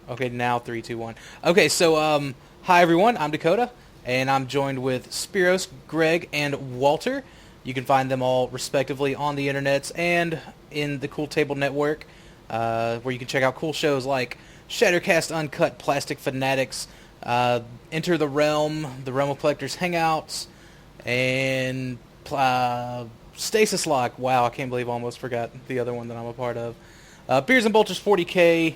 Okay, now 3, 2, 1. Okay, so hi everyone. I'm Dakota, and I'm joined with Spiros, Greg, and Walter. You can find them all respectively on the internets and in the Cool Table Network, where you can check out cool shows like Shattercast Uncut, Plastic Fanatics, Enter the Realm of Collectors Hangouts, and Stasis Lock. Wow, I can't believe I almost forgot the other one that I'm a part of. Beers and Bolters 40K,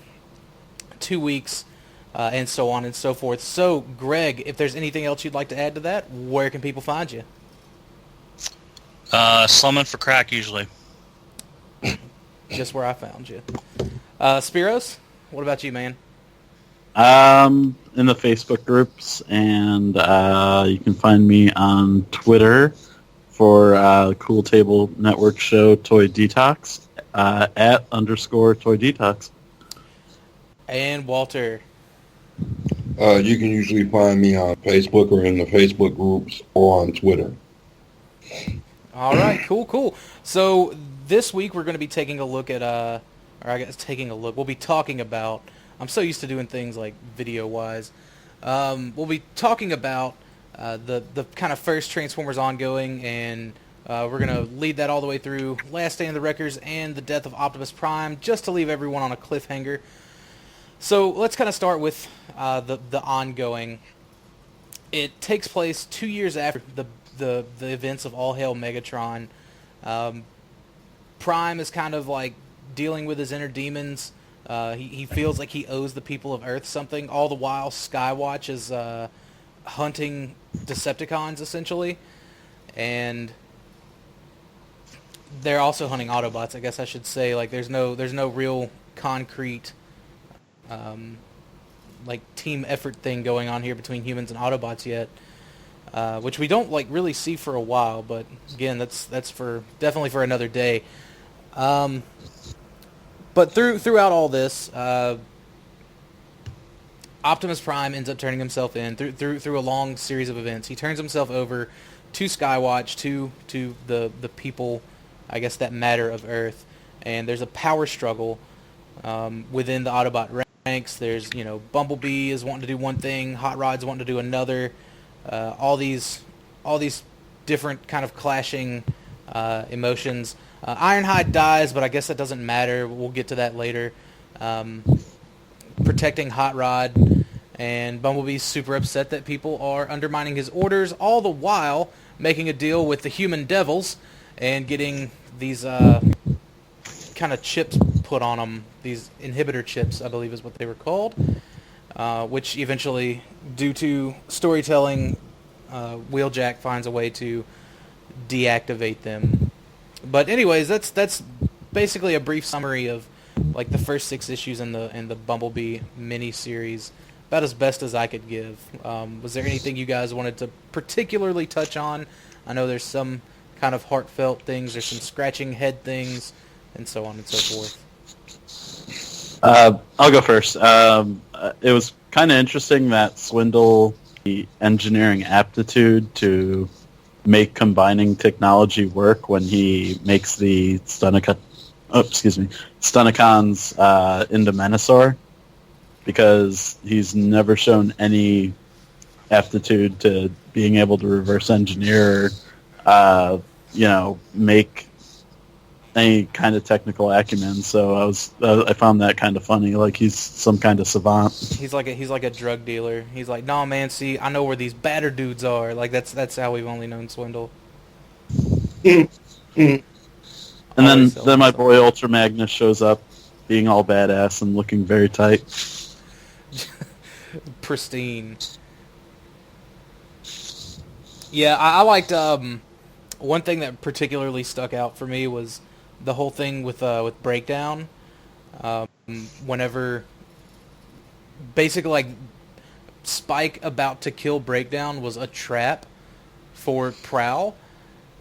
2 weeks, and so on and so forth. So, Greg, if there's anything else you'd like to add to that, where can people find you? Slumming for crack, usually. Just where I found you. Spiros, what about you, man? In the Facebook groups, and you can find me on Twitter for Cool Table Network show Toy Detox, @_Toy Detox. And Walter. You can usually find me on Facebook or in the Facebook groups or on Twitter. All right, cool. So this week we're going to be taking a look at, we'll be talking about, I'm so used to doing things like video-wise. We'll be talking about the kind of first Transformers ongoing, and we're going to lead that all the way through Last Stand of the Wreckers and the death of Optimus Prime, just to leave everyone on a cliffhanger. So let's kind of start with the ongoing. It takes place 2 years after the events of All Hail Megatron. Prime is kind of like dealing with his inner demons. He feels like he owes the people of Earth something. All the while, Skywatch is hunting Decepticons essentially, and they're also hunting Autobots. I guess I should say, like, there's no real concrete like team effort thing going on here between humans and Autobots yet, which we don't like really see for a while. But again, that's definitely for another day. But throughout all this, Optimus Prime ends up turning himself in through a long series of events. He turns himself over to Skywatch, to the people, I guess, that matter of Earth, and there's a power struggle within the Autobot ranks. There's, Bumblebee is wanting to do one thing, Hot Rod's wanting to do another. All these different kind of clashing emotions. Ironhide dies, but I guess that doesn't matter. We'll get to that later. Protecting Hot Rod, and Bumblebee's super upset that people are undermining his orders, all the while making a deal with the human devils and getting these kind of chips put on them. These inhibitor chips, I believe is what they were called, which eventually, due to storytelling, Wheeljack finds a way to deactivate them. But anyways, that's basically a brief summary of like the first 6 issues in the Bumblebee mini-series, about as best as I could give. Was there anything you guys wanted to particularly touch on? I know there's some kind of heartfelt things, there's some scratching head things, and so on and so forth. I'll go first. It was kind of interesting that Swindle, the engineering aptitude to make combining technology work when he makes the Stunicons into Menasor, because he's never shown any aptitude to being able to reverse engineer, make any kind of technical acumen. So I found that kind of funny. Like, he's some kind of savant. He's like a drug dealer. He's like, "No, man, see, I know where these batter dudes are." Like, that's how we've only known Swindle. And then my boy Ultra Magnus shows up, being all badass and looking very tight. Pristine. Yeah, I liked one thing that particularly stuck out for me was the whole thing with Breakdown. Whenever basically, like, Spike about to kill Breakdown was a trap for Prowl,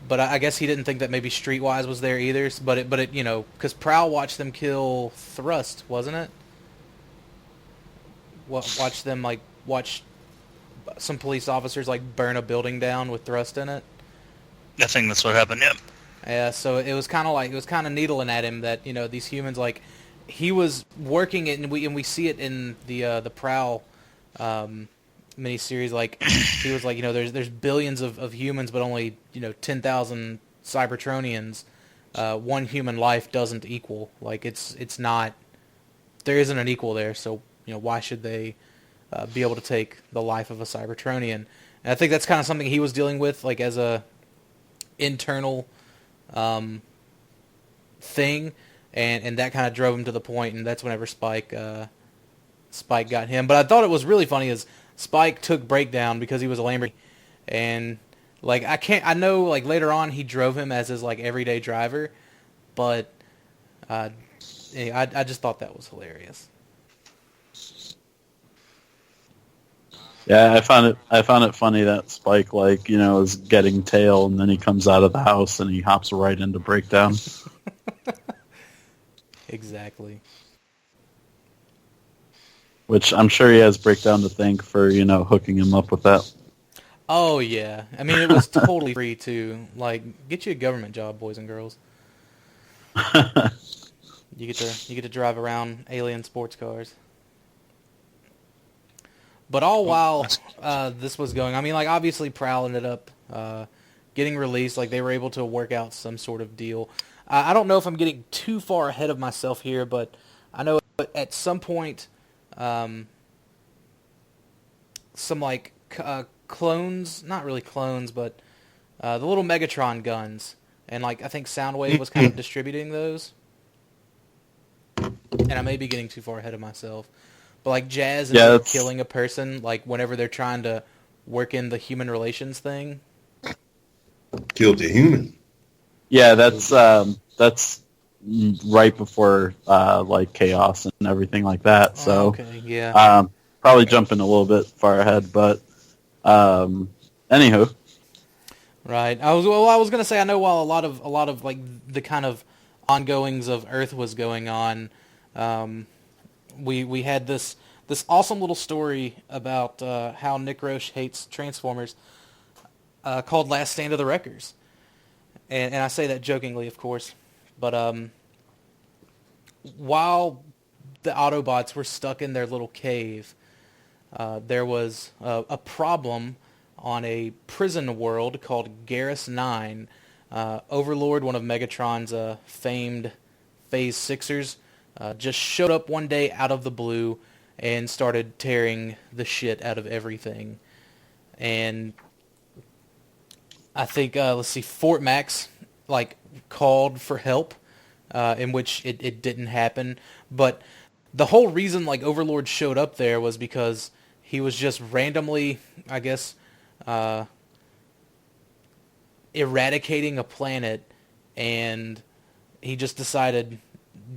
but I guess he didn't think that maybe Streetwise was there either. But it because Prowl watched them kill Thrust, wasn't it? Watch some police officers like burn a building down with Thrust in it. I think that's what happened. Yep. Yeah, so it was kind of needling at him that these humans, like, he was working it, and we see it in the Prowl miniseries. Like he was like, there's billions of humans, but only 10,000 Cybertronians. One human life doesn't equal. Like it's not. There isn't an equal there. So why should they be able to take the life of a Cybertronian? And I think that's kind of something he was dealing with, like as a internal thing, and that kind of drove him to the point, and that's whenever Spike got him. But I thought it was really funny is Spike took Breakdown because he was a Lamborghini, and like I know like later on he drove him as his like everyday driver, but I just thought that was hilarious. Yeah, I found it funny that Spike is getting tail, and then he comes out of the house and he hops right into Breakdown. Exactly. Which I'm sure he has Breakdown to thank for hooking him up with that. Oh yeah, I mean it was totally free too. Like, get you a government job, boys and girls. You get to drive around alien sports cars. But all while this was going, I mean, like obviously Prowl ended up getting released. Like they were able to work out some sort of deal. I don't know if I'm getting too far ahead of myself here, but I know at some point, some like clones, not really clones, but the little Megatron guns, and like I think Soundwave was kind of distributing those. And I may be getting too far ahead of myself. But like Jazz is killing a person, like whenever they're trying to work in the human relations thing. Killed a human. Yeah, that's right before like chaos and everything like that. So okay, yeah. Probably jumping a little bit far ahead, but anywho. Right. I was gonna say I know while a lot of like the kind of ongoings of Earth was going on, we had this awesome little story about how Nick Roche hates Transformers, called Last Stand of the Wreckers, and I say that jokingly, of course, but while the Autobots were stuck in their little cave, there was a problem on a prison world called Garrus 9. Overlord, one of Megatron's famed Phase Sixers, just showed up one day out of the blue and started tearing the shit out of everything. And I think, let's see, Fort Max like called for help, in which it didn't happen. But the whole reason like Overlord showed up there was because he was just randomly, I guess, eradicating a planet, and he just decided,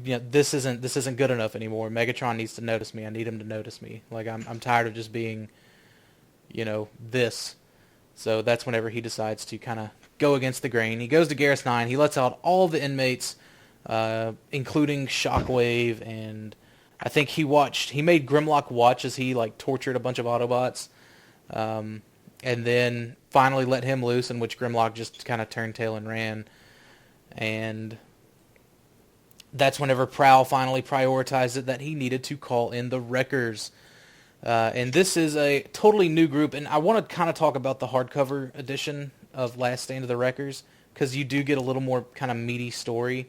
this isn't good enough anymore. Megatron needs to notice me. I need him to notice me. Like I'm tired of just being, this. So that's whenever he decides to kind of go against the grain. He goes to Garrus 9. He lets out all the inmates, including Shockwave, and I think he made Grimlock watch as he like tortured a bunch of Autobots, and then finally let him loose, in which Grimlock just kind of turned tail and ran. And that's whenever Prowl finally prioritized it that he needed to call in the Wreckers. And this is a totally new group, and I want to kind of talk about the hardcover edition of Last Stand of the Wreckers, because you do get a little more kind of meaty story,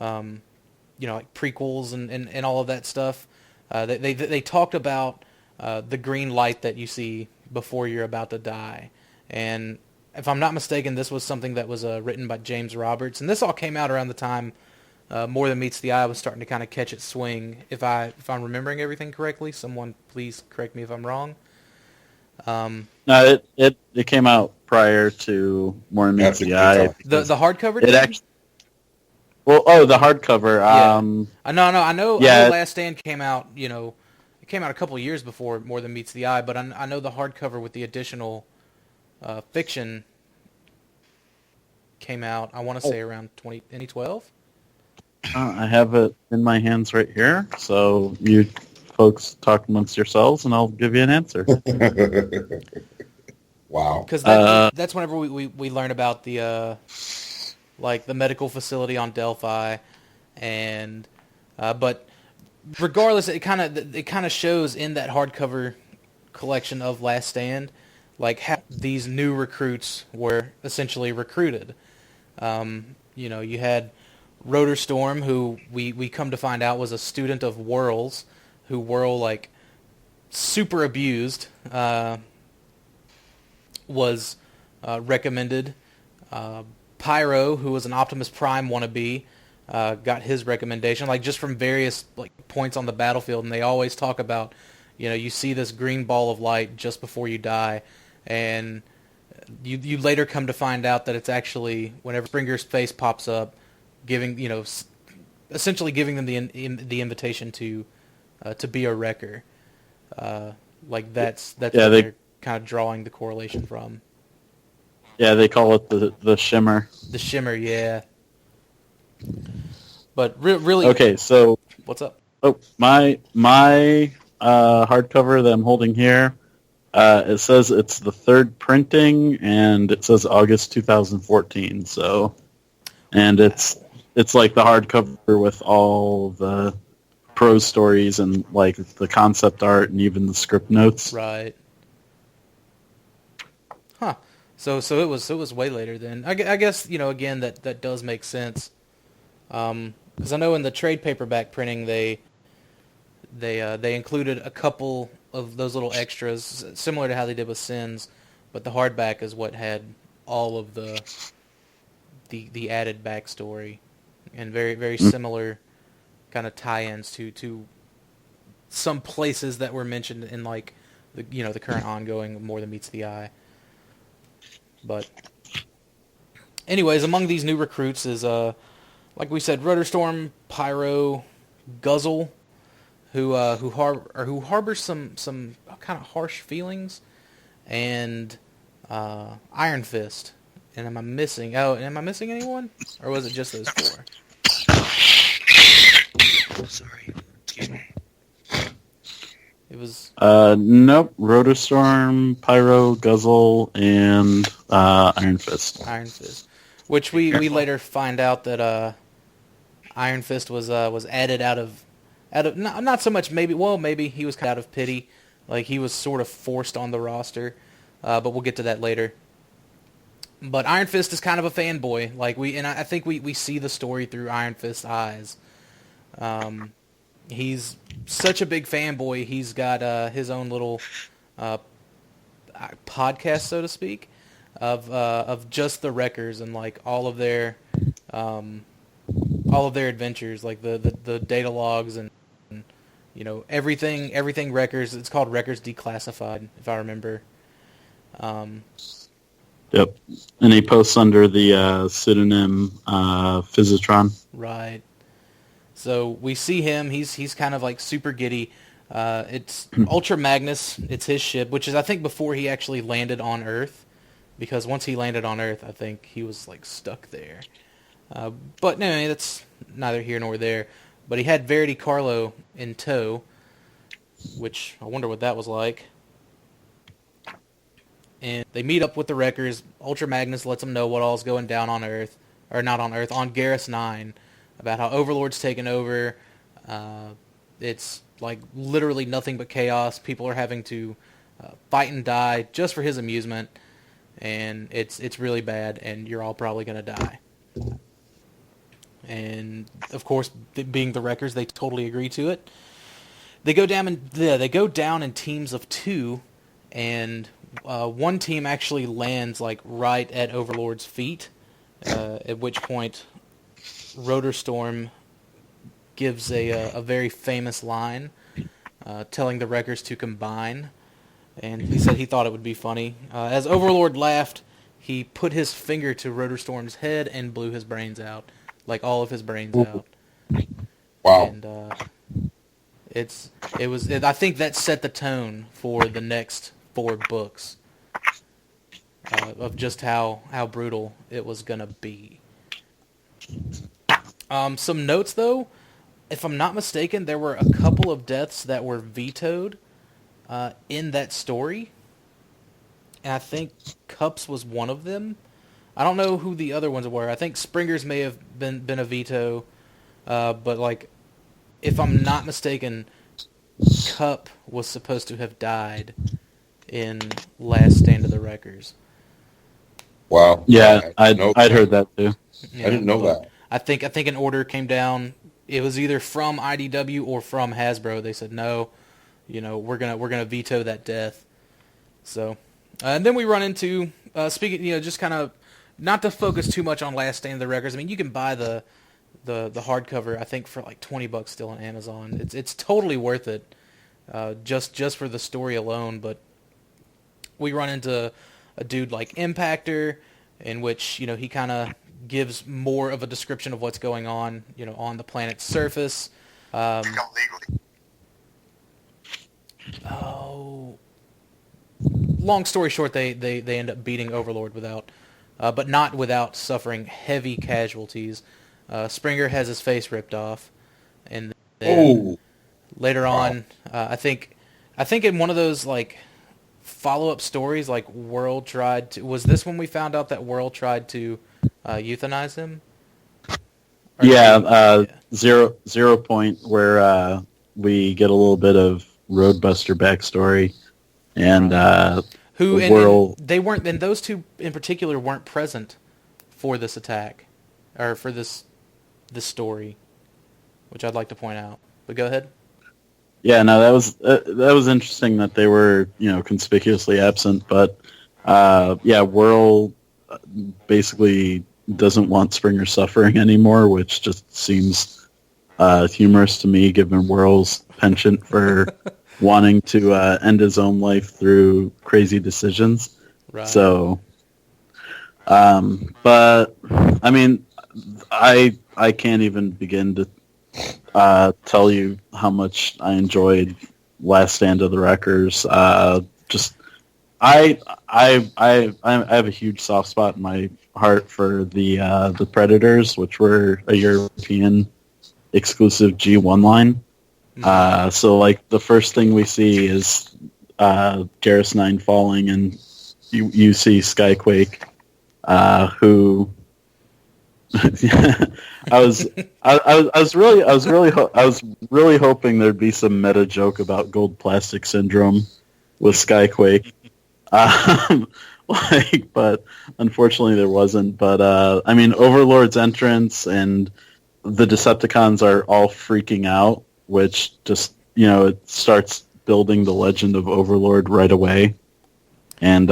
like prequels and all of that stuff. They talked about the green light that you see before you're about to die. And if I'm not mistaken, this was something that was written by James Roberts, and this all came out around the time More Than Meets the Eye was starting to kind of catch its swing. If I'm remembering everything correctly, someone please correct me if I'm wrong. No, it came out prior to More Than Meets the Eye. The hardcover. It actually. Well, the hardcover. Yeah. I know. Yeah. I know Last Stand came out. It came out a couple of years before More Than Meets the Eye, but I know the hardcover with the additional fiction came out. I want to say around 2012. I have it in my hands right here, so you folks talk amongst yourselves, and I'll give you an answer. Wow. Because that's whenever we learn about the the medical facility on Delphi, and But regardless, it kind of shows in that hardcover collection of Last Stand, like how these new recruits were essentially recruited. You had Rotor Storm, who we come to find out was a student of Whirl's, who Whirl, like, super abused, was recommended. Pyro, who was an Optimus Prime wannabe, got his recommendation, like, just from various, like, points on the battlefield, and they always talk about, you see this green ball of light just before you die, and you later come to find out that it's actually whenever Springer's face pops up, giving, essentially giving them the invitation to be a wrecker. Like that's what they're kind of drawing the correlation from. Yeah, they call it the shimmer. The shimmer, yeah. But really, okay. So what's up? Oh, my hardcover that I'm holding here. It says it's the third printing, and it says August 2014. So, and it's like the hardcover with all the prose stories and like the concept art and even the script notes. Right. Huh. So it was way later then. I guess again that does make sense. Because I know in the trade paperback printing they included a couple of those little extras, similar to how they did with Sins, but the hardback is what had all of the added backstory and very very similar kind of tie-ins to some places that were mentioned in like the current ongoing More Than Meets the Eye. But anyways, among these new recruits is like we said, Rotorstorm, Pyro, Guzzle, who harbors some kind of harsh feelings, and Iron Fist. And am I missing anyone, or was it just those four? Sorry. Excuse me. It was nope. Rotorstorm, Pyro, Guzzle, and Iron Fist. Iron Fist, which we later find out that Iron Fist was added out of not so much maybe he was cut out of pity, like he was sort of forced on the roster, but we'll get to that later. But Iron Fist is kind of a fanboy, like I think we see the story through Iron Fist's eyes. He's such a big fanboy. He's got his own little podcast, so to speak, of just the Wreckers and like all of their adventures, like the data logs and everything Wreckers. It's called Wreckers Declassified, if I remember. Yep, and he posts under the pseudonym Physitron. Right. So we see him. He's kind of like super giddy. It's Ultra Magnus. It's his ship, which is I think before he actually landed on Earth, because once he landed on Earth, I think he was like stuck there. But no, that's neither here nor there. But he had Verity Carlo in tow, which I wonder what that was like. And they meet up with the Wreckers. Ultra Magnus lets them know what all's going down on Earth, or not on Earth, on Garrus 9, about how Overlord's taken over. It's like literally nothing but chaos. People are having to fight and die just for his amusement, and it's really bad, and you're all probably going to die. And of course, being the Wreckers, they totally agree to it. They go down in teams of 2, and one team actually lands like right at Overlord's feet, at which point Rotorstorm gives a very famous line, telling the Wreckers to combine, and he said he thought it would be funny. As Overlord laughed, he put his finger to Rotorstorm's head and blew his brains out, like all of his brains out. Wow. And I think that set the tone for the next 4 books of just how brutal it was gonna be. Some notes though, if I'm not mistaken, there were a couple of deaths that were vetoed in that story, and I think Cups was one of them. I don't know who the other ones were. I think Springer's may have been a veto, but like if I'm not mistaken, Cup was supposed to have died in Last Stand of the Wreckers. Wow. Yeah, I didn't know I'd that. heard that too. I didn't know But that. I think an order came down. It was either from IDW or from Hasbro. They said no, we're gonna veto that death. So, and then we run into speaking, just kind of not to focus too much on Last Stand of the Wreckers. I mean, you can buy the hardcover, I think, for like $20 still on Amazon. It's totally worth it, just for the story alone. But we run into a dude like Impactor, in which he kind of gives more of a description of what's going on, on the planet's surface. Oh, long story short, they end up beating Overlord but not without suffering heavy casualties. Springer has his face ripped off, and then Oh, later wow. on, I think in one of those like follow-up stories, like World tried to. Was this when we found out that World tried to euthanize him? Or did Yeah, yeah. zero point where we get a little bit of Roadbuster backstory, and Right. Who and World. they weren't. And those two in particular weren't present for this attack, or for this story, which I'd like to point out. But go ahead. Yeah, no, that was interesting that they were conspicuously absent, but yeah, World basically doesn't want Springer suffering anymore, which just seems humorous to me, given World's penchant for wanting to end his own life through crazy decisions. Right. So, but I mean, I can't even begin to tell you how much I enjoyed Last Stand of the Wreckers. Just I have a huge soft spot in my heart for the Predators, which were a European exclusive G1 line. So like the first thing we see is Garrus 9 falling, and you see Skyquake, who I was really hoping there'd be some meta joke about gold plastic syndrome with Skyquake. But unfortunately there wasn't. But I mean, Overlord's entrance and the Decepticons are all freaking out, which just it starts building the legend of Overlord right away. And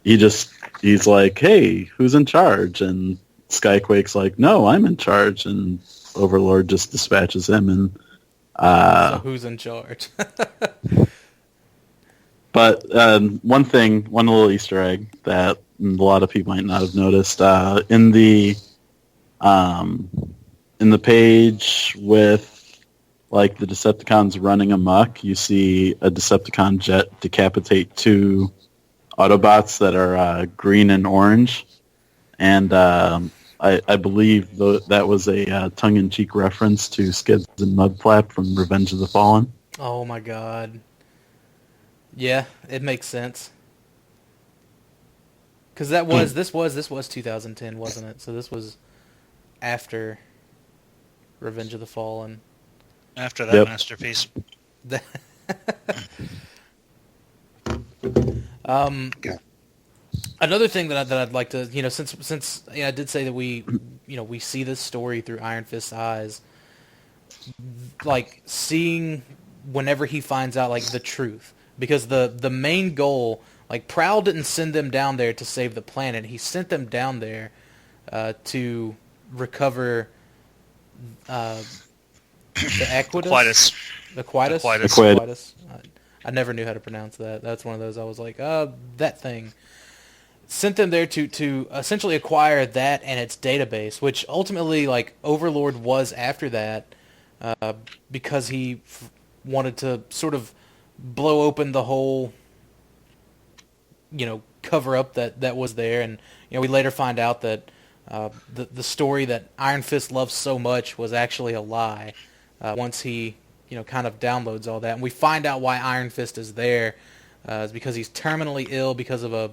he's like, "Hey, who's in charge?" And Skyquake's like, "No, I'm in charge." And Overlord just dispatches him. And So who's in charge? but one little Easter egg that a lot of people might not have noticed in the page with like the Decepticons running amok, you see a Decepticon jet decapitate two Autobots that are green and orange, and I believe that was a tongue-in-cheek reference to Skids and Mudflap from Revenge of the Fallen. Oh my god. Yeah, it makes sense. Because this was 2010, wasn't it? So this was after Revenge of the Fallen. After that Yep. masterpiece. Yeah. Another thing that I'd like to, since I did say that we see this story through Iron Fist's eyes, like seeing whenever he finds out like the truth, because the main goal, like Prowl didn't send them down there to save the planet. He sent them down there to recover the Aquitus. Aquitus. Aquitus. I never knew how to pronounce that. That's one of those I was like, that thing. Sent them there to essentially acquire that and its database, which ultimately, like, Overlord was after that because he wanted to sort of blow open the whole, cover up that was there. And, we later find out that the story that Iron Fist loves so much was actually a lie once he kind of downloads all that. And we find out why Iron Fist is there. Is because he's terminally ill because of a,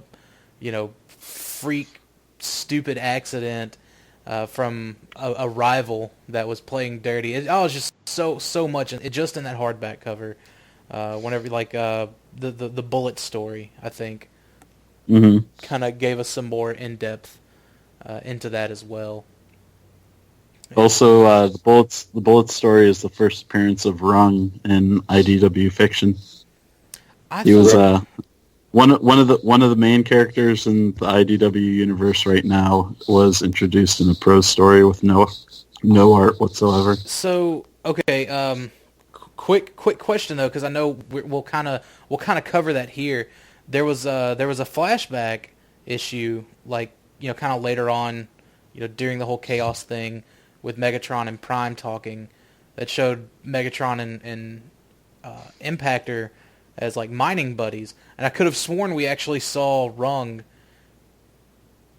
freak, stupid accident from a rival that was playing dirty. I was just so much just in that hardback cover. Whenever the bullet story, I think, kind of gave us some more in depth into that as well. Also, the bullet story is the first appearance of Rung in IDW fiction. He was one of the main characters in the IDW universe right now. Was introduced in a prose story with no art whatsoever. So okay, quick question though, because I know we'll kind of cover that here. There was a flashback issue, like, you know, kind of later on, you know, during the whole Chaos thing with Megatron and Prime talking, that showed Megatron and Impactor as like mining buddies, and I could have sworn we actually saw Rung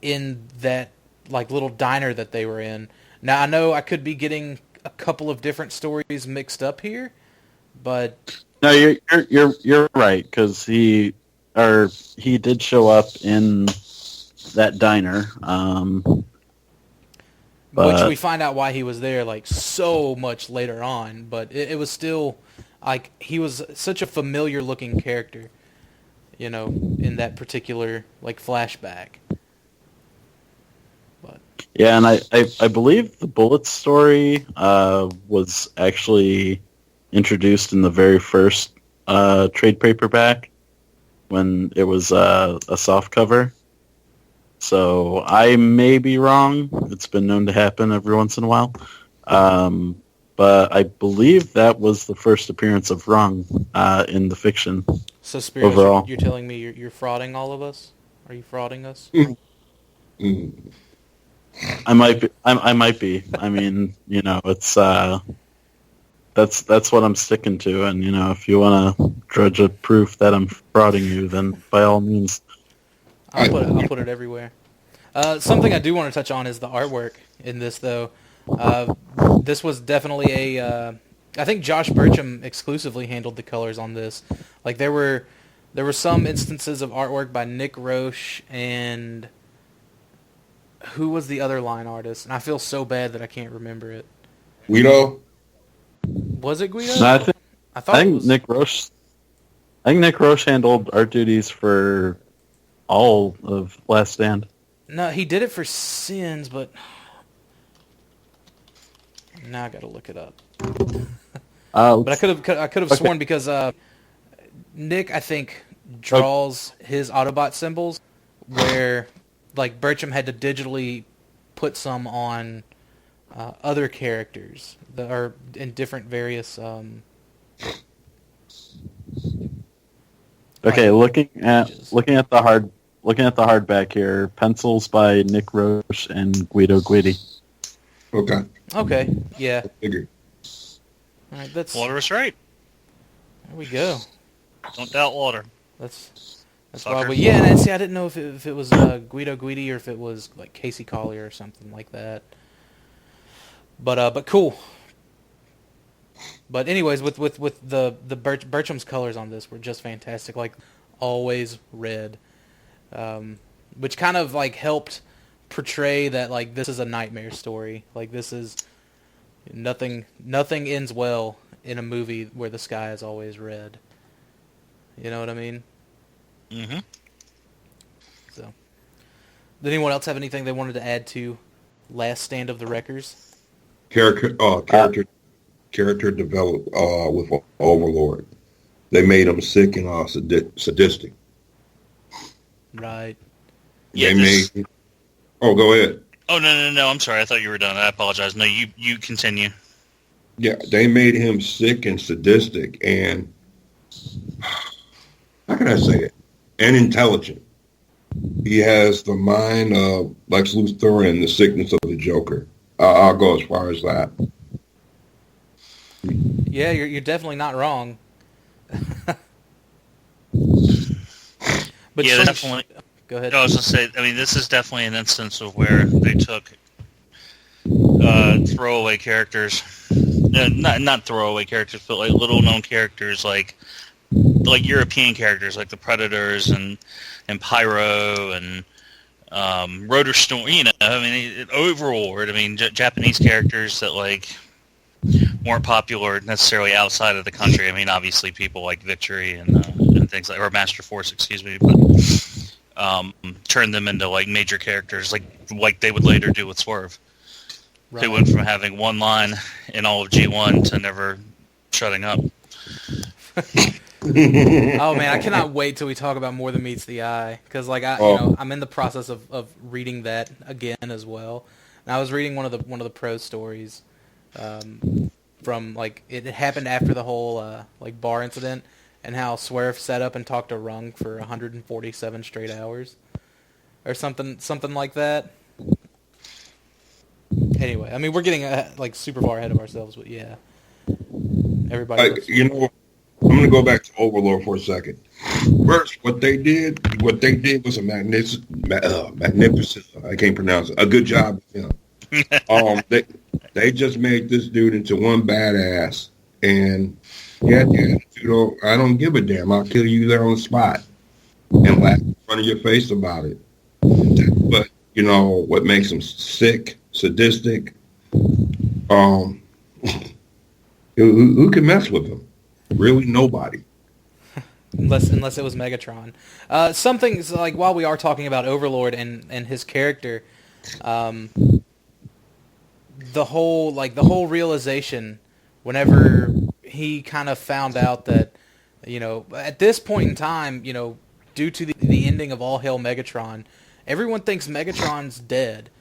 in that like little diner that they were in. Now I know I could be getting a couple of different stories mixed up here, but no, you're right, because he did show up in that diner. Which we find out why he was there like so much later on, but it was still like he was such a familiar looking character, you know, in that particular like flashback. But yeah, and I believe the bullet story was actually introduced in the very first trade paperback when it was a soft cover. So I may be wrong. It's been known to happen every once in a while. But I believe that was the first appearance of Rung in the fiction. so, Spiros, overall. you're telling me you're frauding all of us? Are you frauding us? I might be. I might be. I mean, you know, it's that's what I'm sticking to. And you know, if you want to drudge a proof that I'm frauding you, then by all means. I'll put it everywhere. Something I do want to touch on is the artwork in this, though. This was definitely a. I think Josh Burcham exclusively handled the colors on this. Like there were some instances of artwork by Nick Roche and who was the other line artist? And I feel so bad that I can't remember it. Guido? Was it Guido? No, I thought it was... Nick Roche. I think Nick Roche handled art duties for all of Last Stand. No, he did it for Sins, but now I got to look it up. But I could have sworn because Nick, I think, draws his Autobot symbols where like Burcham had to digitally put some on other characters that are in different various. Okay, looking at images. looking at the hardback here, pencils by Nick Roche and Guido Guidi. Okay. Okay, yeah. Figured. All right, that's Water is right. there. We go. Don't doubt water. That's Sucker. why. But yeah, and see, I didn't know if it was Guido Guidi or if it was like Casey Collier or something like that. But cool. But anyways, with the Burcham's colors on this were just fantastic. Like always red, which kind of like helped portray that like this is a nightmare story. Like this is nothing ends well in a movie where the sky is always red. You know what I mean? Mm-hmm. So, did anyone else have anything they wanted to add to Last Stand of the Wreckers? Character developed with Overlord. They made him sick and sadistic. Right. Yeah, Oh, go ahead. Oh, no. I'm sorry. I thought you were done. I apologize. No, you continue. Yeah, they made him sick and sadistic and, how can I say it, and intelligent. He has the mind of Lex Luthor and the sickness of the Joker. I'll go as far as that. Yeah, you're definitely not wrong. But Yeah, definitely. Go ahead. I was going to say, I mean, this is definitely an instance of where they took throwaway characters, not throwaway characters, but like little-known characters, like European characters, like the Predators and Pyro and Rotor Storm. You know, I mean, Overlord. I mean, Japanese characters that like weren't popular necessarily outside of the country. I mean, obviously people like Victory and things like, or Master Force, excuse me, but turned them into like major characters, like they would later do with Swerve. Right. They went from having one line in all of G1 to never shutting up. Oh man, I cannot wait till we talk about More Than Meets the Eye, because like I'm in the process of reading that again as well. And I was reading one of the pro stories from like it happened after the whole like bar incident, and how Swerve sat up and talked to Rung for 147 straight hours, or something like that. Anyway, I mean we're getting like super far ahead of ourselves, but yeah, everybody. I'm going to go back to Overlord for a second. First, what they did was a magnificent. I can't pronounce it. A good job with him. They just made this dude into one badass, and yeah, I don't give a damn. I'll kill you there on the spot and laugh in front of your face about it. But what makes him sick, sadistic? Who can mess with him? Really, nobody. Unless it was Megatron. Something like, while we are talking about Overlord and his character, the whole realization whenever he kind of found out that at this point in time, due to the ending of All Hail Megatron, everyone thinks Megatron's dead.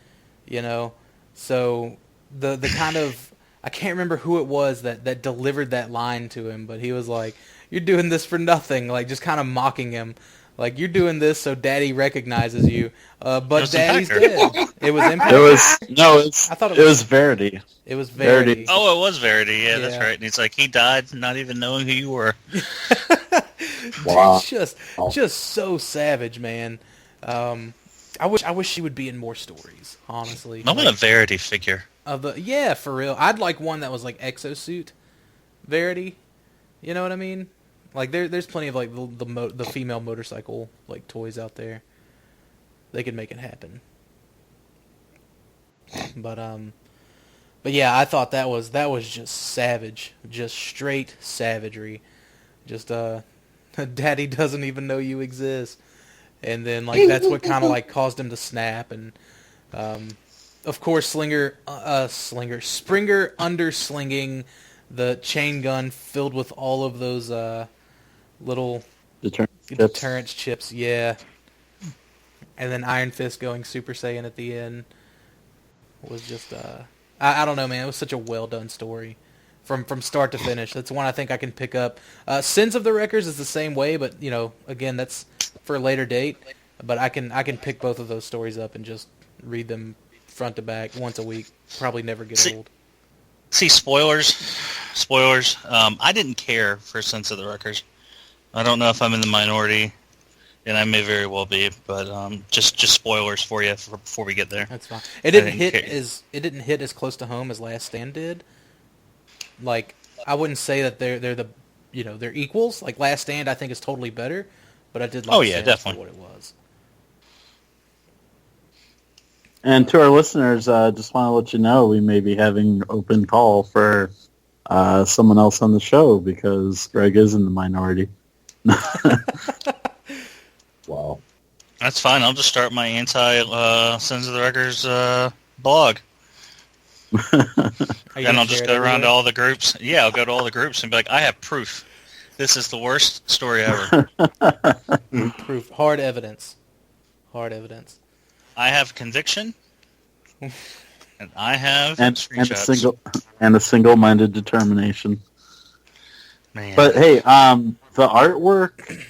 So the kind of, I can't remember who it was that delivered that line to him, but he was like, "You're doing this for nothing," like just kind of mocking him, like, "You're doing this so Daddy recognizes you, but Daddy's dead." It was Impact. I thought it was Verity. It was Verity. Oh, it was Verity. Yeah, that's right. And he's like, he died not even knowing who you were. Wow. Just so savage, man. I wish she would be in more stories, honestly. I want a Verity figure. Yeah, for real. I'd like one that was like exosuit Verity. You know what I mean? Like there's plenty of like the female motorcycle like toys out there. They could make it happen. But yeah, I thought that was just savage, just straight savagery. Just Daddy doesn't even know you exist, and then like that's what kind of like caused him to snap, and of course Springer underslinging the chain gun filled with all of those little deterrence chips, yeah. And then Iron Fist going Super Saiyan at the end was just I don't know, man. It was such a well done story from start to finish. That's one I think I can pick up. Sins of the Wreckers is the same way, but again, that's for a later date. But I can pick both of those stories up and just read them front to back once a week. Probably never get old. See, spoilers. I didn't care for Sins of the Wreckers. I don't know if I'm in the minority, and I may very well be, but just spoilers for you before we get there. That's fine. It didn't hit as close to home as Last Stand did. Like, I wouldn't say that they're they're equals. Like Last Stand, I think is totally better, but I did like Stand definitely for what it was. And to our listeners, just want to let you know we may be having open call for someone else on the show because Greg is in the minority. Wow. That's fine. I'll just start my Sins of the Wreckers blog. And I'll just go around to all the groups. Yeah, I'll go to all the groups and be like, I have proof. This is the worst story ever. Proof. Hard evidence. I have conviction. And I have screenshots. And a single-minded determination. Man. But hey, the artwork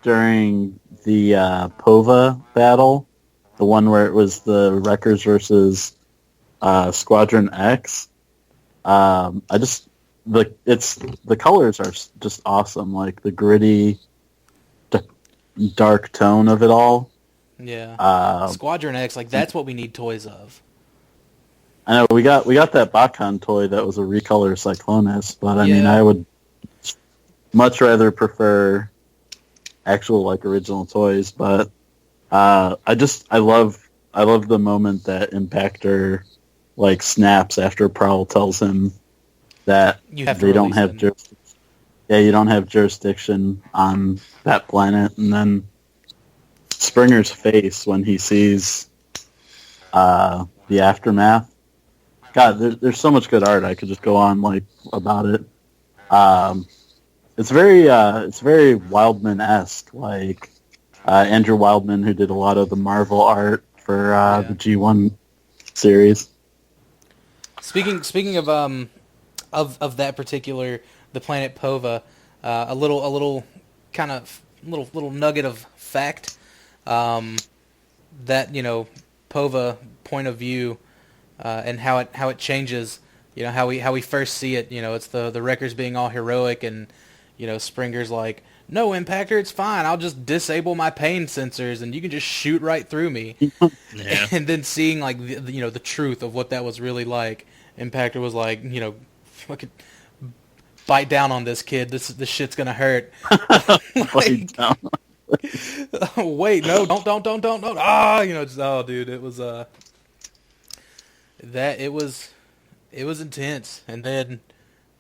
during the Pova battle, the one where it was the Wreckers versus Squadron X, the colors are just awesome. Like the gritty, dark tone of it all. Yeah. Squadron X, like that's what we need toys of. I know we got that Bakan toy that was a recolor Cyclonus, but I mean I would much rather prefer actual like original toys. But I love the moment that Impactor like snaps after Prowl tells him that You have to they don't release have them. jurisdiction. Yeah, you don't have jurisdiction on that planet, and then Springer's face when he sees the aftermath. God, there's so much good art. I could just go on like about it. It's very Wildman-esque. Like Andrew Wildman, who did a lot of the Marvel art for the G1 series. Speaking of that particular the planet Pova, a little kind of little nugget of fact, that Pova point of view, and how it changes, how we first see it. It's the wreckers being all heroic, and Springer's like, no, Impactor, it's fine, I'll just disable my pain sensors and you can just shoot right through me. Yeah. And then seeing like the truth of what that was really like, Impactor was like, fucking bite down on this kid, this shit's gonna hurt. Bite down. Wait, no, don't. Oh, dude, it was it was intense. And then,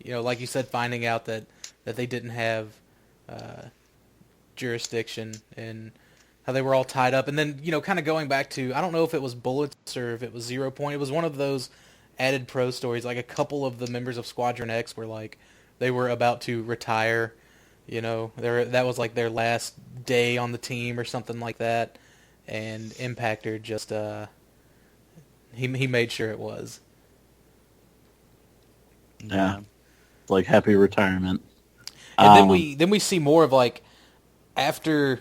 like you said, finding out that they didn't have jurisdiction, and how they were all tied up. And then, kind of going back to, I don't know if it was Bullets or if it was 0 Point. It was one of those added pro stories. Like a couple of the members of Squadron X were like, they were about to retire. That was like their last day on the team or something like that. And Impactor just, he made sure it was. Yeah, like happy retirement. And then we see more of like, after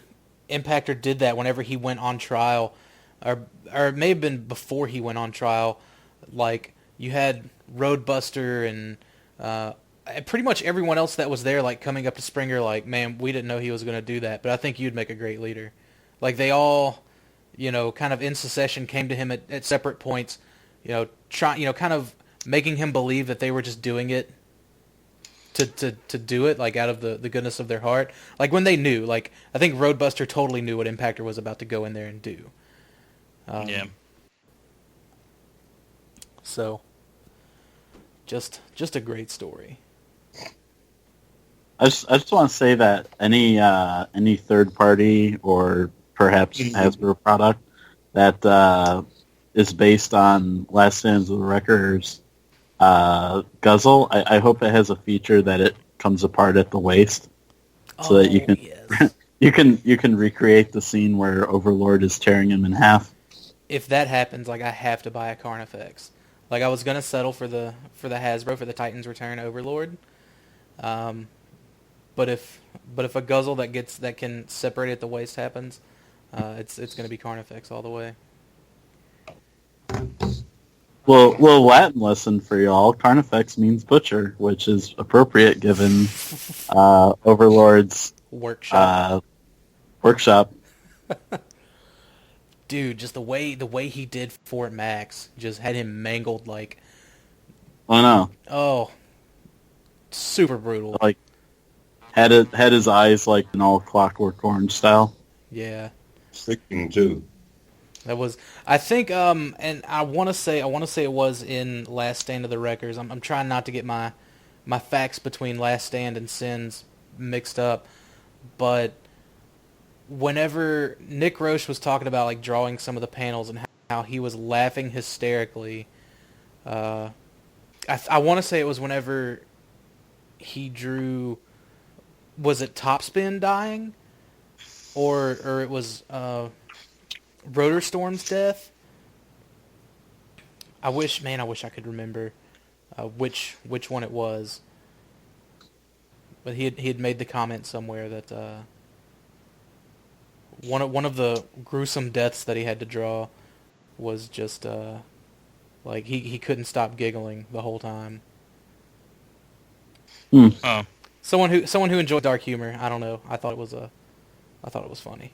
Impactor did that, whenever he went on trial, or it may have been before he went on trial, like you had Roadbuster and pretty much everyone else that was there, like coming up to Springer, like, man, we didn't know he was going to do that, but I think you'd make a great leader. Like they all, kind of in succession came to him at separate points, kind of making him believe that they were just doing it to do it, like out of the goodness of their heart. Like when they knew, like I think Roadbuster totally knew what Impactor was about to go in there and do. Yeah. So, just a great story. I just want to say that any third party or perhaps Hasbro product that is based on Last Stands of the Wreckers guzzle, I hope it has a feature that it comes apart at the waist, so that you can yes. you can recreate the scene where Overlord is tearing him in half. If that happens, like I have to buy a Carnifex. Like I was gonna settle for the Hasbro for the Titans Return Overlord, but if a guzzle that can separate at the waist happens, it's gonna be Carnifex all the way. Well, little Latin lesson for y'all. Carnifex means butcher, which is appropriate given Overlord's Workshop. workshop. Dude, just the way he did Fort Max just had him mangled like. Oh no! Oh, super brutal. Like had his eyes like in all Clockwork Orange style. Yeah. Sticking too. That was, I think, and I want to say it was in Last Stand of the Wreckers. I'm trying not to get my facts between Last Stand and Sins mixed up, but whenever Nick Roche was talking about like drawing some of the panels and how he was laughing hysterically, I want to say it was whenever he drew, was it Topspin dying, or it was Rotor Storm's death. I wish I could remember which one it was. But he had made the comment somewhere that one of the gruesome deaths that he had to draw was just like he couldn't stop giggling the whole time. Oh. Someone who enjoyed dark humor. I don't know. I thought it was funny.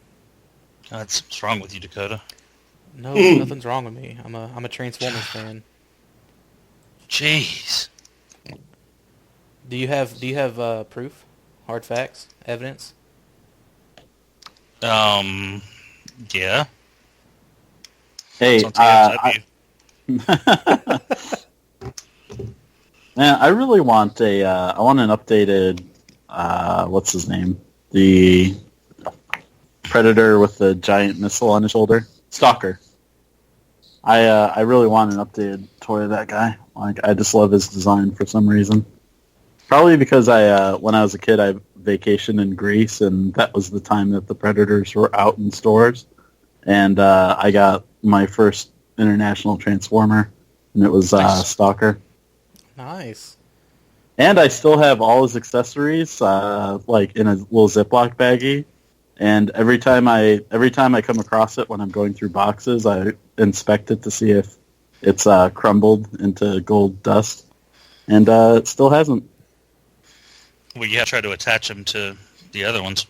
What's wrong with you, Dakota? No, nothing's wrong with me. I'm a Transformers fan. Jeez. Do you have proof, hard facts, evidence? Yeah. Hey, It's on TFW. Man, I really want I want an updated, what's his name? The Predator with the giant missile on his shoulder. Stalker. I really want an updated toy of that guy. Like, I just love his design for some reason. Probably because when I was a kid, I vacationed in Greece, and that was the time that the Predators were out in stores. And I got my first international Transformer, and it was Stalker. Nice. And I still have all his accessories, like in a little Ziploc baggie. And every time I come across it when I'm going through boxes, I inspect it to see if it's crumbled into gold dust. And it still hasn't. Well, you have to try to attach them to the other ones.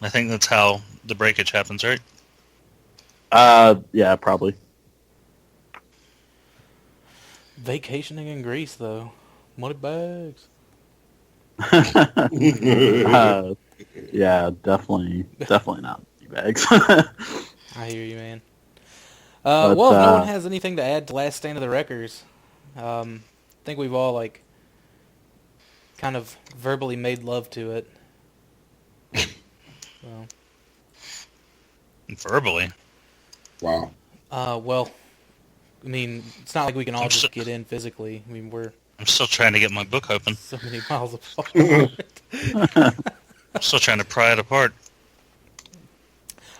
I think that's how the breakage happens, right? Yeah, probably. Vacationing in Greece, though. Money bags. Yeah, definitely not bags. I hear you, man. Well, if no one has anything to add to Last Stand of the Wreckers, I think we've all, like, kind of verbally made love to it. So. Verbally? Wow. Well, I mean, it's not like we can all just get in physically. I mean, I'm still trying to get my book open. so many miles apart. I'm still trying to pry it apart.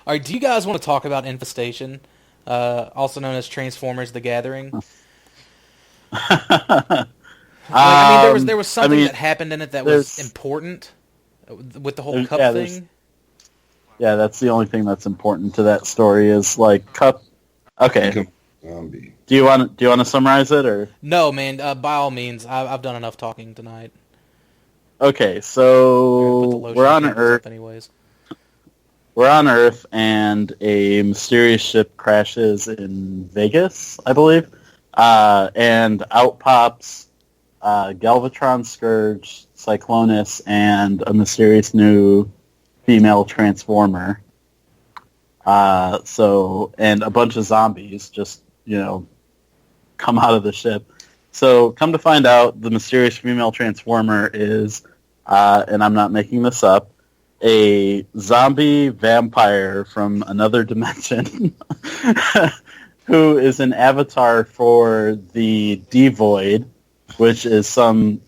All right, do you guys want to talk about Infestation, also known as Transformers: The Gathering? There was something that happened in it that was important with the whole Cup thing. Yeah, that's the only thing that's important to that story is like Cup. Okay. Zombie. Do you want to summarize it or? No, man. By all means, I've done enough talking tonight. Okay, so we're on Earth. Anyways. We're on Earth, and a mysterious ship crashes in Vegas, I believe, and out pops Galvatron, Scourge, Cyclonus, and a mysterious new female Transformer. And a bunch of zombies just, come out of the ship. So come to find out, the mysterious female Transformer is, and I'm not making this up, a zombie vampire from another dimension who is an avatar for the Devoid, which is some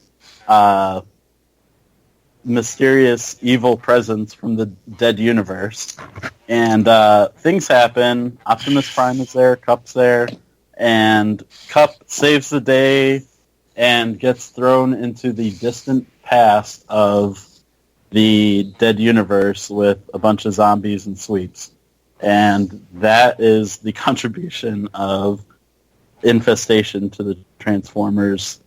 mysterious evil presence from the dead universe. And things happen. Optimus Prime is there, Cup's there, and Cup saves the day and gets thrown into the distant past of the dead universe with a bunch of zombies and sweeps. And that is the contribution of Infestation to the Transformers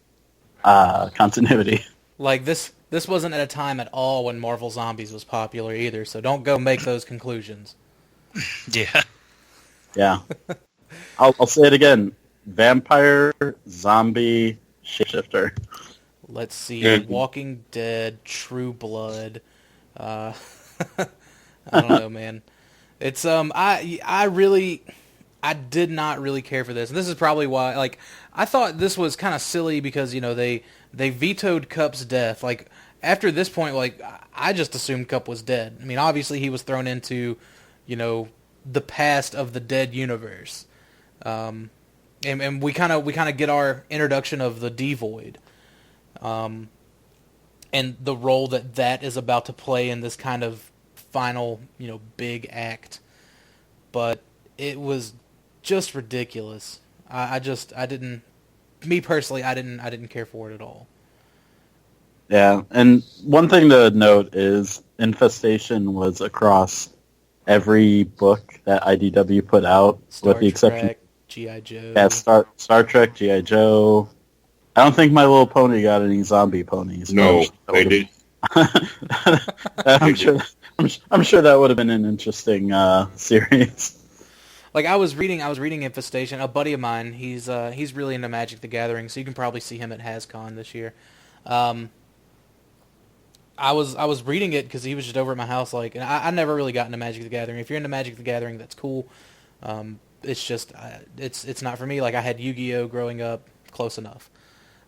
continuity. Like, this wasn't at a time at all when Marvel Zombies was popular either, so don't go make those conclusions. Yeah. Yeah. I'll say it again. Vampire, zombie, shapeshifter. Let's see. Walking Dead, True Blood. I don't know, man. It's I did not really care for this. And this is probably why, like, I thought this was kind of silly because, they vetoed Cup's death. Like, after this point, like, I just assumed Cup was dead. I mean, obviously he was thrown into, the past of the dead universe. And we kind of get our introduction of the Devoid. And the role that is about to play in this kind of final, big act. But it was just ridiculous. I didn't care for it at all. Yeah, and one thing to note is Infestation was across every book that IDW put out, with the exception of G.I. Joe. Yeah, Star Trek, G.I. Joe. I don't think My Little Pony got any zombie ponies. No, they did. I'm sure that would have been an interesting series. Like, I was reading Infestation. A buddy of mine, he's really into Magic the Gathering, so you can probably see him at HasCon this year. I was reading it because he was just over at my house, like, and I never really got into Magic the Gathering. If you're into Magic the Gathering, that's cool. it's just it's not for me. Like I had Yu-Gi-Oh growing up, close enough.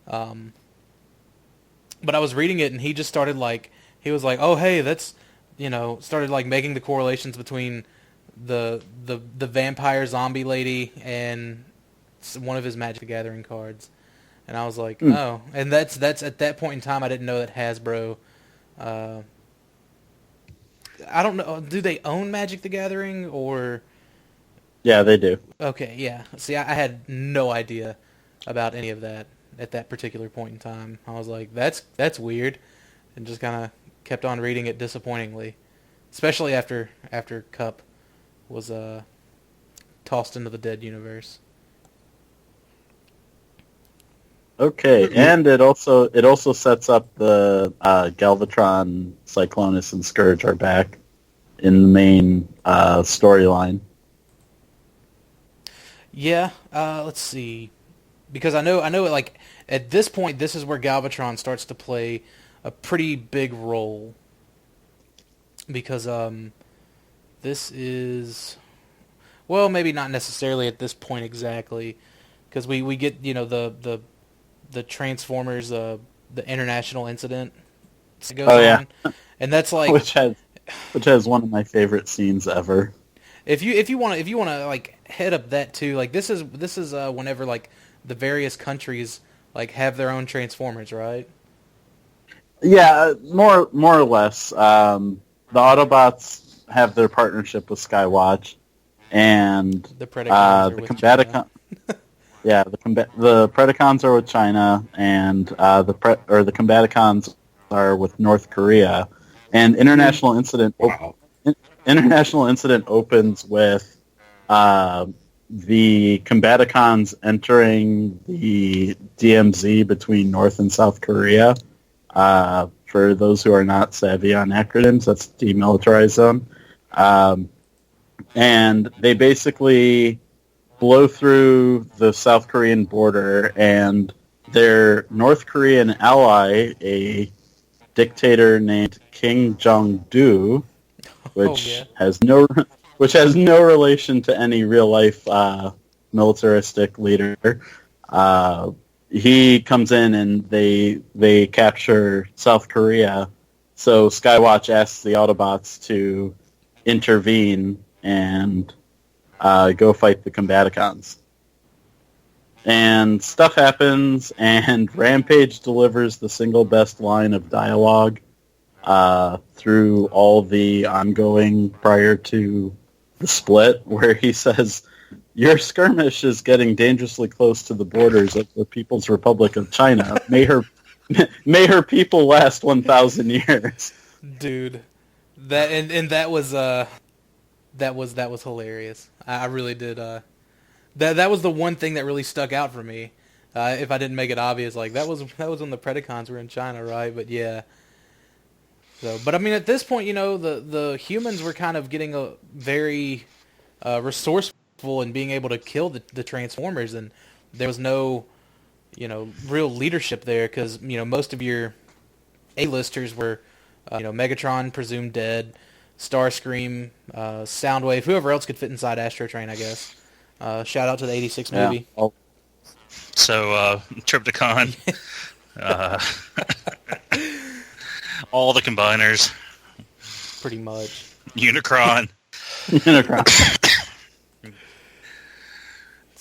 But I was reading it, and he just started like he was like, oh hey, that's started like making the correlations between the vampire zombie lady and one of his Magic the Gathering cards, and I was like, oh, and that's at that point in time I didn't know that Hasbro. I don't know. Do they own Magic the Gathering or? Yeah, they do. Okay, yeah. See, I had no idea about any of that at that particular point in time. I was like, that's weird, and just kind of kept on reading it disappointingly, especially after Cup was tossed into the dead universe. Okay, and it also sets up the Galvatron, Cyclonus, and Scourge are back in the main storyline. Yeah, let's see, because I know like at this point this is where Galvatron starts to play a pretty big role, because this is, well, maybe not necessarily at this point exactly, because we get the Transformers the international incident that goes on, and that's like which has one of my favorite scenes ever. If you want to like head up that too, like this is whenever like the various countries like have their own Transformers, right? Yeah, more or less. The Autobots have their partnership with Skywatch, and the Predacons the Combaticons. Yeah, the Predacons are with China, and the Combaticons are with North Korea, and International Incident. Wow. International Incident opens with the Combaticons entering the DMZ between North and South Korea. For those who are not savvy on acronyms, that's Demilitarized Zone. And they basically blow through the South Korean border, and their North Korean ally, a dictator named Kim Jong-do, which has no relation to any real life militaristic leader. He comes in and they capture South Korea. So Skywatch asks the Autobots to intervene and go fight the Combaticons. And stuff happens, and Rampage delivers the single best line of dialogue through all the ongoing prior to the split, where he says, "Your skirmish is getting dangerously close to the borders of the People's Republic of China. May her people last 1,000 years." Dude, that was hilarious. I really did. That was the one thing that really stuck out for me. If I didn't make it obvious, like that was when the Predacons were in China, right? But yeah. So, but I mean, at this point, the humans were kind of getting a very resourceful in being able to kill the Transformers, and there was no, real leadership there, because most of your A-listers were, Megatron presumed dead, Starscream, Soundwave, whoever else could fit inside Astro Train, I guess. Shout out to the '86 movie. Oh. So, Triptychon. All the combiners. Pretty much. Unicron.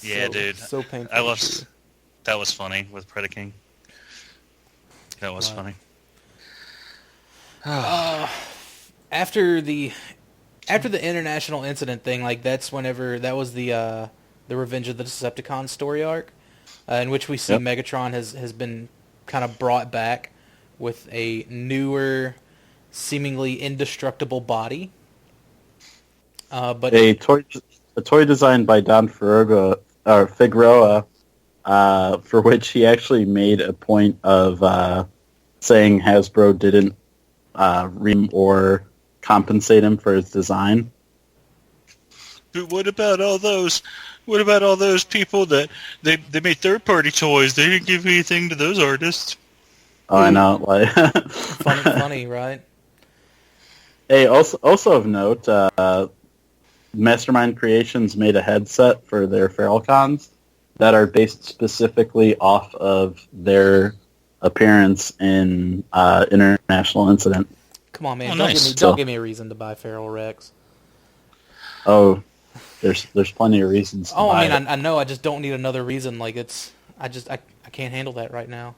Yeah, dude. So painful. That was funny with Predaking. That was funny. After the international incident thing, like that was the Revenge of the Decepticons story arc, in which we see Megatron has been kind of brought back with a newer, seemingly indestructible body. But a toy designed by Don Figueroa, for which he actually made a point of saying Hasbro didn't ream or compensate him for his design. But what about all those people that they made third-party toys? They didn't give anything to those artists. Oh, I know. Like funny, right? Hey, also of note, Mastermind Creations made a headset for their Feral Cons that are based specifically off of their appearance in International Incident. Come on, man! Oh, don't nice. don't give me a reason to buy Feral Rex. Oh, there's plenty of reasons to buy I mean, it. I know. I just don't need another reason. Like I can't handle that right now.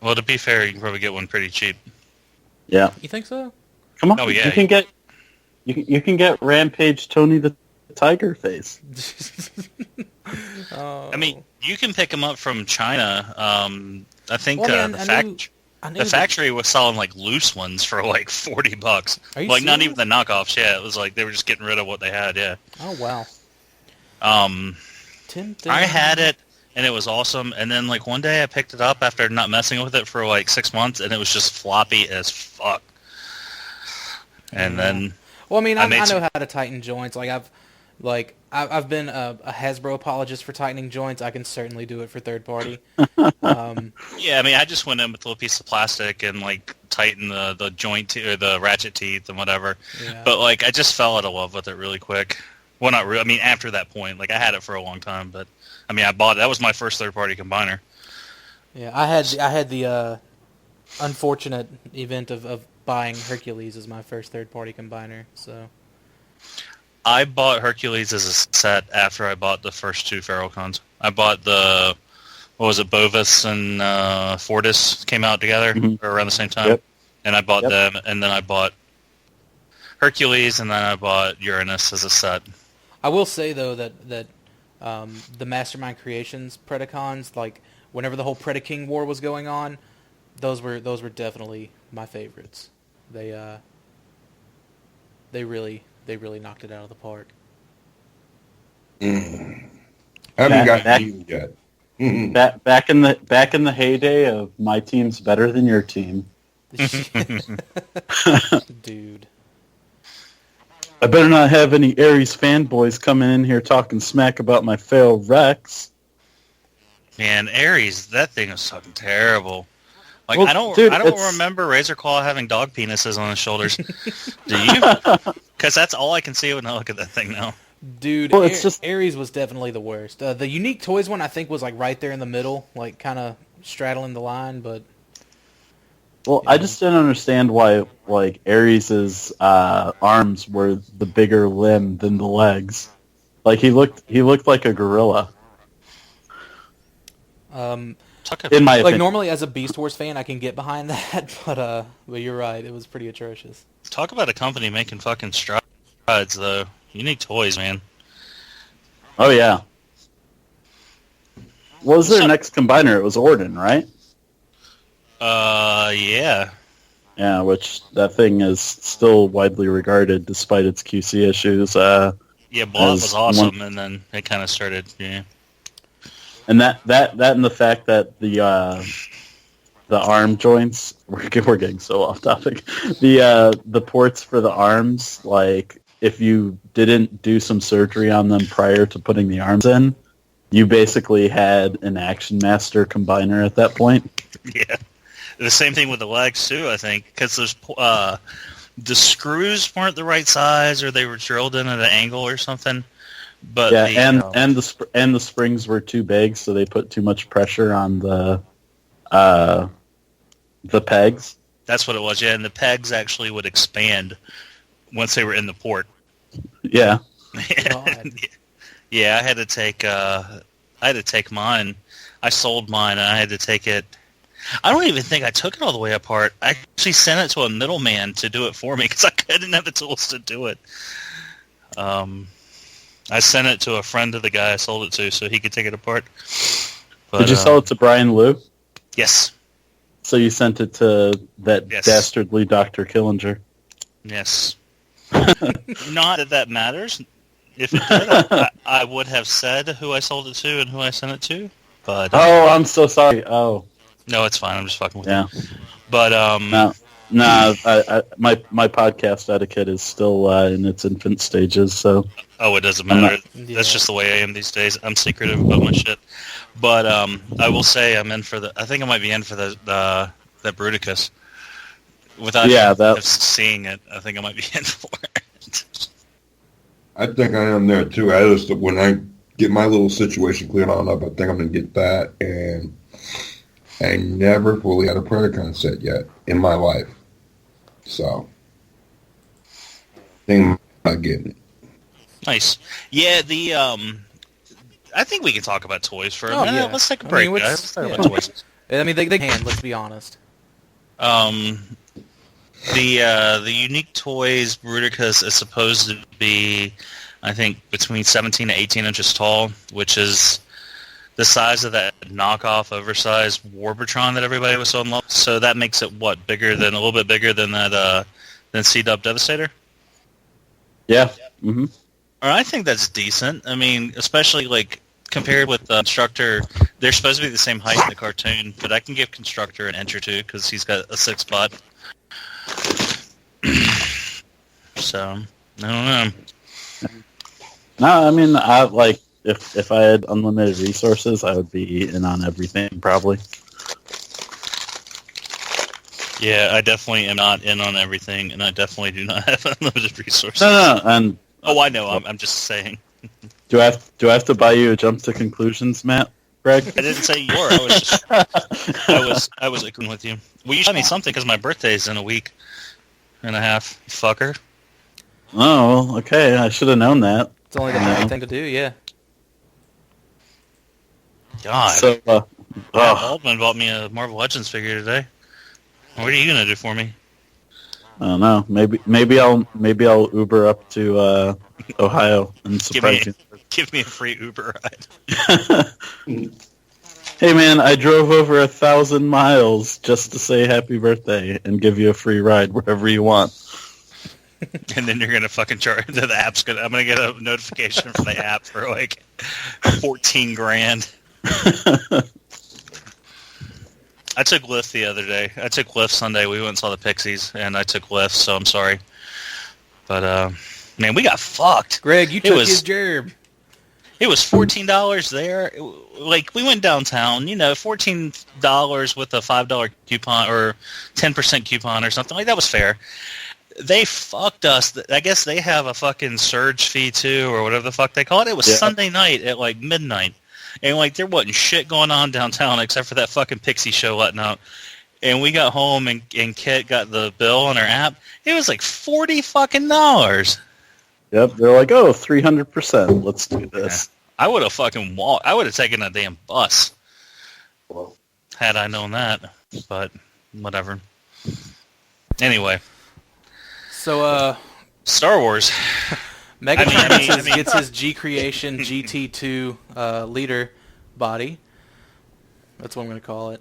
Well, to be fair, you can probably get one pretty cheap. Yeah. You think so? Come on. Oh, yeah. You can get Rampage Tony the Tiger face. Oh. I mean, you can pick them up from China. I think Well, the I knew the that- factory was selling like loose ones for like $40. Are you Like not serious? even the knockoffs. Yeah, it was like they were just getting rid of what they had. Yeah. Oh wow. Tim. I had it and it was awesome. And then like one day I picked it up after not messing with it for like 6 months, and it was just floppy as fuck. And then Well, I mean, I I made know some- how to tighten joints. I've been a Hasbro apologist for tightening joints. I can certainly do it for third party. yeah, I mean, I just went in with a little piece of plastic and like tightened the joint or the ratchet teeth and whatever. Yeah. But like I just fell out of love with it really quick. Well, not really. I mean, after that point, like I had it for a long time, but I mean, I bought it. That was my first third party combiner. Yeah, I had the unfortunate event of buying Hercules as my first third party combiner. So I bought Hercules as a set after I bought the first two Feral Cons. I bought the, what was it, Bovis and Fortis came out together or around the same time. Yep. And I bought Yep. them, and then I bought Hercules, and then I bought Uranus as a set. I will say though that the Mastermind Creations Predacons, like whenever the whole Predaking War was going on, those were definitely my favorites. They really knocked it out of the park. I haven't got you yet. Back in the heyday of my team's better than your team. Dude. I better not have any Ares fanboys coming in here talking smack about my fail Rex. Man, Ares, that thing is fucking terrible. Like Well, I don't dude, remember Razor Claw having dog penises on his shoulders. Do you? Because that's all I can see when I look at that thing now. Dude, Well, it's just- Ares was definitely the worst. The Unique Toys one I think was like right there in the middle, like kind of straddling the line, but Well, I just didn't understand why like Ares's arms were the bigger limb than the legs. Like he looked like a gorilla. In my like opinion. normally as a Beast Wars fan I can get behind that, but you're right, it was pretty atrocious. Talk about a company making fucking strides, though. Unique Toys, man. Oh yeah. What was their next combiner? It was Orden, right? Yeah. Yeah, which that thing is still widely regarded despite its QC issues. Yeah, Blob As was awesome, one- and then it kind of started, yeah. And that and the fact that the arm joints we're getting so off topic. The ports for the arms, like if you didn't do some surgery on them prior to putting the arms in, you basically had an Action Master combiner at that point. Yeah. The same thing with the legs, too, I think, because there's the screws weren't the right size, or they were drilled in at an angle or something. But Yeah, and the springs were too big, so they put too much pressure on the pegs. that's what it was, yeah. And the pegs actually would expand once they were in the port. Yeah. God. Yeah, I had to take mine. I sold mine, and I had to take it. I don't even think I took it all the way apart. I actually sent it to a middleman to do it for me because I couldn't have the tools to do it. I sent it to a friend of the guy I sold it to so he could take it apart. But, Did you sell it to Brian Liu? Yes. So you sent it to that Yes. dastardly Dr. Killinger. Yes. Not that matters. If it did, I would have said who I sold it to and who I sent it to. But Oh, I'm so sorry. Oh, no, it's fine. I'm just fucking with yeah. you. But No, my podcast etiquette is still in its infant stages. So oh, it doesn't matter. Yeah. That's just the way I am these days. I'm secretive about my shit. But I will say I'm in for the. I think I might be in for the Bruticus. Without Yeah, even that- seeing it, I think I might be in for it. I think I am there too. I just when I get my little situation cleared on up, I think I'm gonna get that. And I never fully had a Predacon set yet in my life, so I think I'm not getting it. Nice. Yeah, I think we can talk about toys for a minute. Yeah. Let's take a break, guys. Let's talk about toys. I mean, they can. Let's be honest. The unique toys Bruticus is supposed to be, I think, between 17 to 18 inches tall, which is the size of that knockoff, oversized Warbotron that everybody was so in love with. So that makes it a little bit bigger than that than C-Dub Devastator. Yeah. Mm-hmm. I think that's decent. I mean, especially like compared with Constructor, they're supposed to be the same height in the cartoon, but I can give Constructor an inch or two because he's got a 6-spot. So I don't know. No, I mean, I like if I had unlimited resources, I would be in on everything probably. Yeah, I definitely am not in on everything, and I definitely do not have unlimited resources. No, and I know. I'm just saying. do I have to buy you a jump to conclusions, Matt? Greg? I didn't say you were. I was agreeing with you. Well, you should me something because my birthday's in a week and a half, fucker. Oh, okay. I should have known that. It's only the right thing to do. Yeah. God. So, Baldwin bought me a Marvel Legends figure today. What are you gonna do for me? I don't know. Maybe I'll Uber up to Ohio and surprise you. Give me a free Uber ride. Hey man, I drove over 1,000 miles just to say happy birthday and give you a free ride wherever you want. And then you're gonna fucking charge. The app's gonna. I'm gonna get a notification from the app for like 14 grand. I took Lyft the other day. I took Lyft Sunday. We went and saw the Pixies, and I took Lyft, so I'm sorry. But, man, we got fucked. Greg, you took his gerb. It was $14 there. Like, we went downtown, $14 with a $5 coupon or 10% coupon or something. Like, that was fair. They fucked us. I guess they have a fucking surge fee, too, or whatever the fuck they call it. It was Sunday night at, like, midnight. And, like, there wasn't shit going on downtown except for that fucking Pixie show letting out. And we got home, and Kit got the bill on her app. It was, like, $40 fucking dollars. Yep, they're like, 300%. Let's do this. Yeah. I would have fucking walked. I would have taken a damn bus had I known that. But, whatever. Anyway. So, Star Wars. Megatron gets his G-Creation GT2 leader body. That's what I'm going to call it.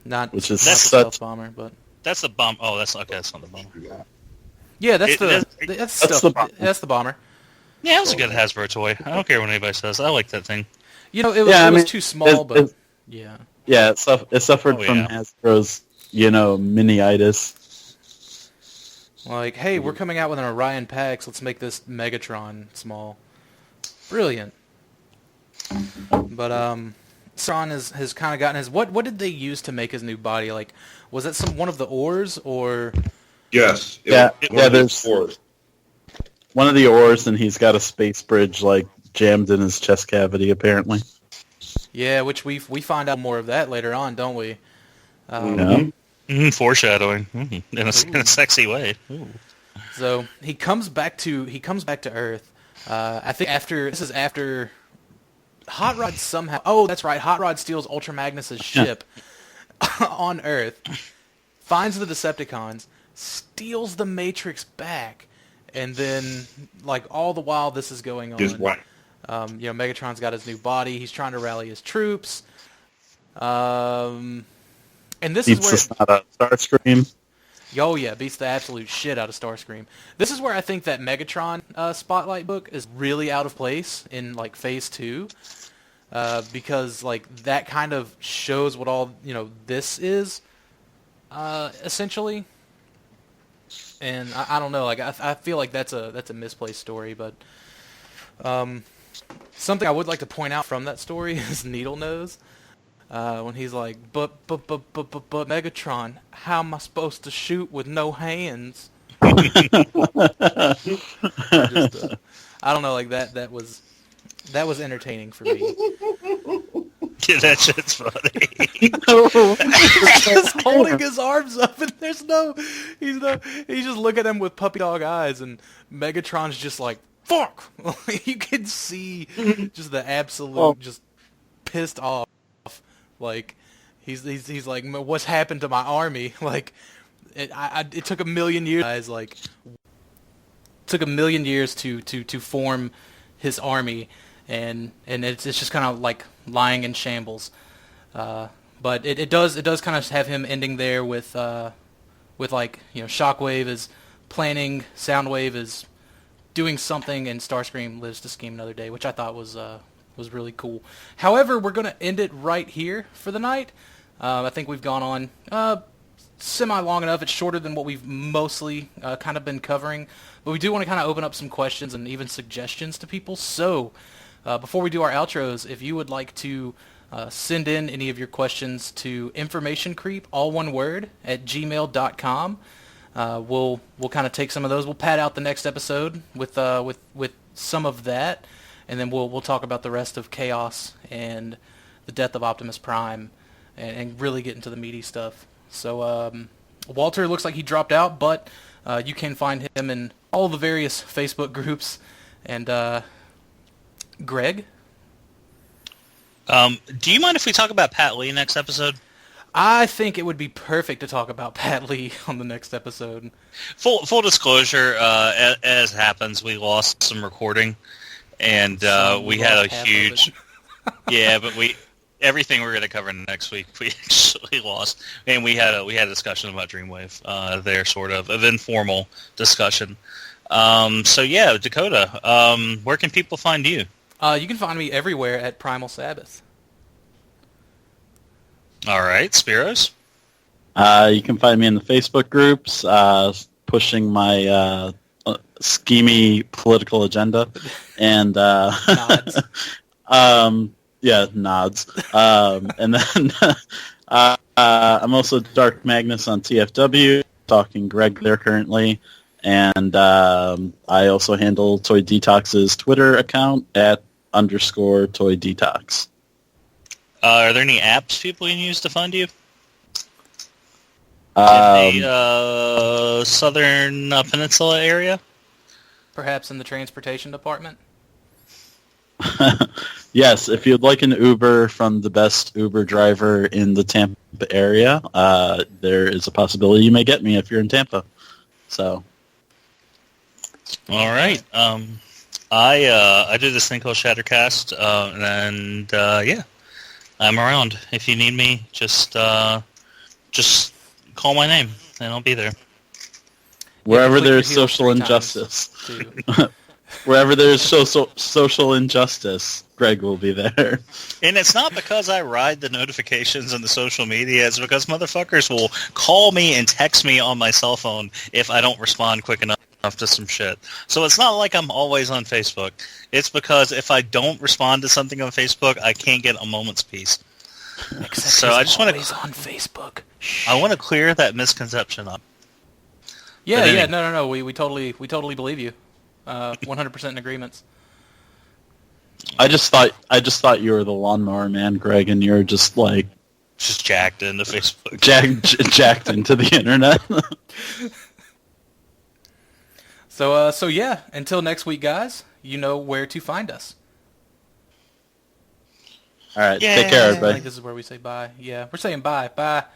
Not the stealth bomber, but that's the bomb. Oh, that's okay. That's not the bomber. Yeah, that's the bomber. Yeah, it was a good Hasbro toy. I don't care what anybody says. I like that thing. It was too small, but yeah. Yeah, it suffered from Hasbro's, mini-itis. Like, hey, we're coming out with an Orion PAX. Let's make this Megatron small. Brilliant. But Megatron has kind of gotten his. What did they use to make his new body? Like, was that one of the ores or? Yes. There's ores. One of the ores, and he's got a space bridge like jammed in his chest cavity, apparently. Yeah, which we find out more of that later on, don't we? Foreshadowing in a sexy way. Ooh. So he comes back to Earth. I think after Hot Rod somehow. Oh, that's right. Hot Rod steals Ultra Magnus's ship on Earth, finds the Decepticons, steals the Matrix back, and then like all the while this is going on. Just what? Megatron's got his new body. He's trying to rally his troops. And this is where beats the snot out of Starscream. Oh yeah, beats the absolute shit out of Starscream. This is where I think that Megatron Spotlight book is really out of place in like Phase 2, because like that kind of shows what all this is, essentially. And I don't know, like I feel like that's a misplaced story, but something I would like to point out from that story is Needle Nose. When he's like, but Megatron, how am I supposed to shoot with no hands? Just, I don't know, like that was entertaining for me. Yeah, that shit's funny. He's just holding his arms up, and he's just looking at him with puppy dog eyes, and Megatron's just like, fuck! You can see just the absolute, just pissed off. Like, he's like, what's happened to my army? Like, it took a million years, guys, like, took a million years to form his army, and it's just kind of like lying in shambles. But it does kind of have him ending there with like, you know, Shockwave is planning, Soundwave is doing something, and Starscream lives to scheme another day, which I thought was really cool. However, we're going to end it right here for the night. I think we've gone on semi-long enough. It's shorter than what we've mostly kind of been covering, but we do want to kind of open up some questions and even suggestions to people. So before we do our outros, if you would like to send in any of your questions to informationcreep, all one word, at gmail.com. We'll kind of take some of those. We'll pad out the next episode with some of that, and then we'll talk about the rest of Chaos and the death of Optimus Prime, and really get into the meaty stuff. So Walter looks like he dropped out, but you can find him in all the various Facebook groups. And Greg? Do you mind if we talk about Pat Lee next episode? I think it would be perfect to talk about Pat Lee on the next episode. Full disclosure, as happens, we lost some recording, and we had a huge... Yeah, but everything we're going to cover next week, we actually lost. And we had a discussion about Dreamwave there, sort of an informal discussion. So yeah, Dakota, where can people find you? You can find me everywhere at Primal Sabbath. All right, Spiros? You can find me in the Facebook groups, pushing my schemy political agenda, and Nods. yeah, nods. And then I'm also Dark Magnus on TFW, talking Greg there currently, and I also handle Toy Detox's Twitter account at _Toy Detox. Are there any apps people can use to find you? In the southern peninsula area? Perhaps in the transportation department? Yes, if you'd like an Uber from the best Uber driver in the Tampa area, there is a possibility you may get me if you're in Tampa. So, all right. I do this thing called Shattercast, and yeah, I'm around. If you need me, just call my name, and I'll be there. Wherever there's social injustice. Wherever there's social injustice, Greg will be there. And it's not because I ride the notifications and the social media. It's because motherfuckers will call me and text me on my cell phone if I don't respond quick enough to some shit. So it's not like I'm always on Facebook. It's because if I don't respond to something on Facebook, I can't get a moment's peace. Except so I just want to on Facebook. I want to clear that misconception up. Yeah, yeah, no. We totally believe you. 100% in agreements. I just thought you were the lawnmower man, Greg, and you're just like jacked into Facebook. Jacked into the internet. So yeah, until next week, guys, you know where to find us. All right, take care, everybody. I think this is where we say bye. Yeah, we're saying bye. Bye.